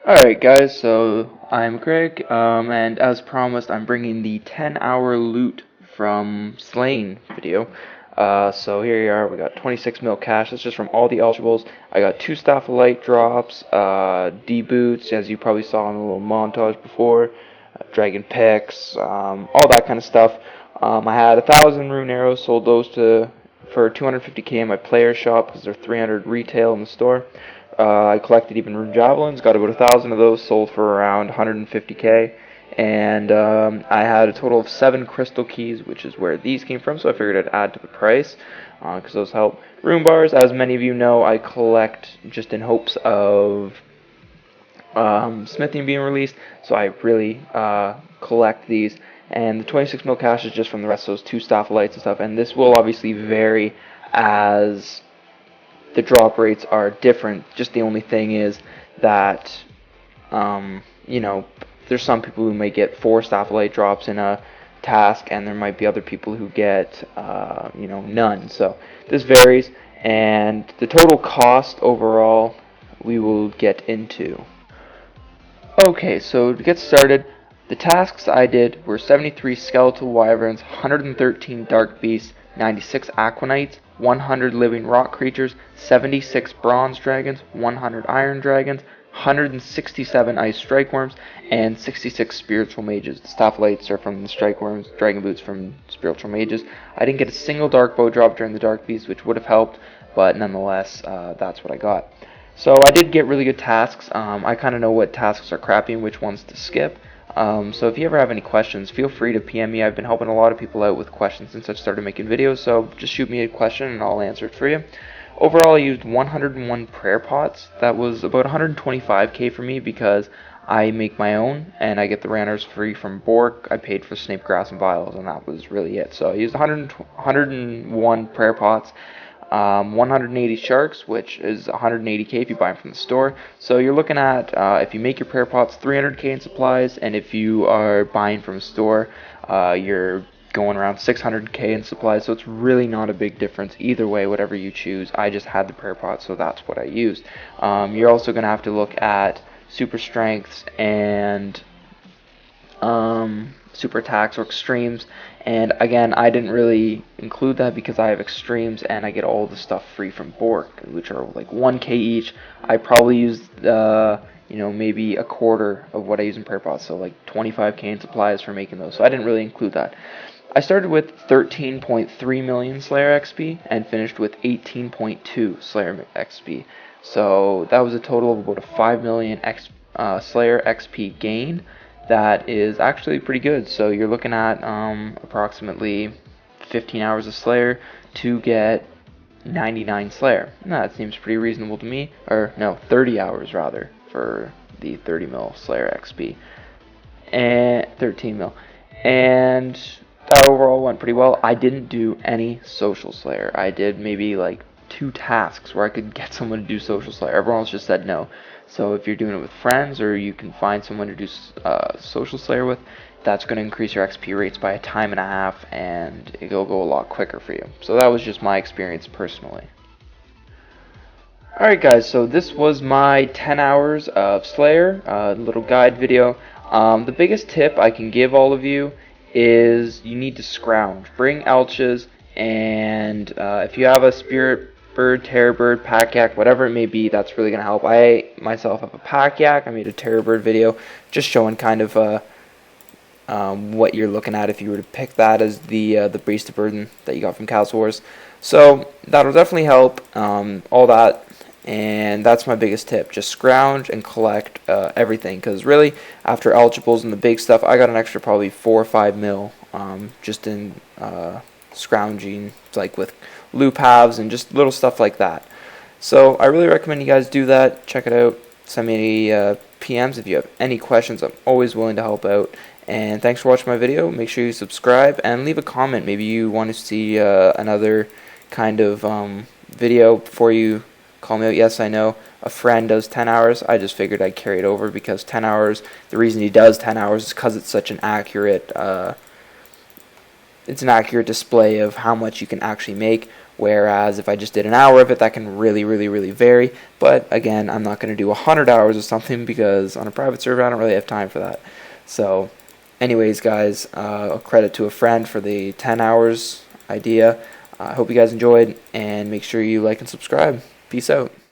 Alright guys, so I'm Craig, and as promised I'm bringing the 10-hour loot from Slain video. So here you are, we got 26 mil cash, that's just from all the eligibles. I got 2 Staff of Light drops, D-boots, as you probably saw in the little montage before, dragon picks, all that kind of stuff. I had 1,000 rune arrows, sold those for 250k in my player shop because they're 300 retail in the store. I collected even rune javelins, got about 1,000 of those, sold for around 150k. And I had a total of 7 crystal keys, which is where these came from, so I figured I'd add to the price because those help. Rune bars, as many of you know, I collect just in hopes of smithing being released, so I really collect these. And the 26 mil cash is just from the rest of those 2 staff lights and stuff, and this will obviously vary as the drop rates are different. Just the only thing is that you know, there's some people who may get 4 staff light drops in a task, and there might be other people who get you know, none. So this varies, and the total cost overall we will get into. Okay, so to get started, the tasks I did were 73 skeletal wyverns, 113 dark beasts, 96 aquanites, 100 living rock creatures, 76 bronze dragons, 100 iron dragons, 167 ice strike worms, and 66 spiritual mages. The staff lights are from the strike worms, dragon boots from spiritual mages. I didn't get a single dark bow drop during the dark beast, which would have helped, but nonetheless, that's what I got. So I did get really good tasks. I kind of know what tasks are crappy and which ones to skip. So if you ever have any questions, feel free to PM me. I've been helping a lot of people out with questions since I started making videos, so just shoot me a question and I'll answer it for you. Overall, I used 101 prayer pots. That was about 125k for me because I make my own and I get the ranners free from Bork. I paid for snape grass and vials, and that was really it. So I used 101 prayer pots. 180 sharks, which is 180k if you buy them from the store. So you're looking at, if you make your prayer pots, 300k in supplies, and if you are buying from a store, you're going around 600k in supplies. So it's really not a big difference either way, whatever you choose. I just had the prayer pots, so that's what I used. You're also going to have to look at super strengths and super attacks or extremes, and again I didn't really include that because I have extremes and I get all the stuff free from Bork, which are like 1k each. I probably used you know, maybe a quarter of what I use in prayer pots, so like 25k in supplies for making those, so I didn't really include that. I started with 13.3 million Slayer XP and finished with 18.2 Slayer XP, so that was a total of about a 5 million Slayer XP gain. That is actually pretty good. So you're looking at approximately 15 hours of Slayer to get 99 Slayer. That seems pretty reasonable to me. Or no, 30 hours rather for the 30 mil Slayer XP and 13 mil. And that overall went pretty well. I didn't do any social Slayer. I did maybe like 2 tasks where I could get someone to do social Slayer. Everyone else just said no. So if you're doing it with friends, or you can find someone to do social Slayer with, that's going to increase your XP rates by 1.5 times, and it'll go a lot quicker for you. So that was just my experience personally. Alright guys, so this was my 10 hours of Slayer, little guide video. The biggest tip I can give all of you is you need to scrounge. Bring elches, and if you have a spirit bird, terror bird, pack yak, whatever it may be, that's really going to help. I myself have a pack yak. I made a terror bird video just showing kind of what you're looking at if you were to pick that as the beast of burden that you got from Castle Wars. So that'll definitely help, all that. And that's my biggest tip. Just scrounge and collect everything, because really after eligibles and the big stuff, I got an extra probably 4 or 5 mil just in scrounging, like with loop halves and just little stuff like that. So I really recommend you guys do that. Check it out. Send me PMs if you have any questions. I'm always willing to help out. And thanks for watching my video. Make sure you subscribe and leave a comment. Maybe you want to see another kind of video before you call me out. Yes, I know a friend does 10 hours. I just figured I'd carry it over because 10 hours, the reason he does 10 hours is because it's such an accurate display of how much you can actually make. Whereas if I just did an hour of it, that can really vary. But again, I'm not going to do 100 hours or something because on a private server I don't really have time for that. So anyways, guys, credit to a friend for the 10 hours idea. I hope you guys enjoyed, and make sure you like and subscribe. Peace out.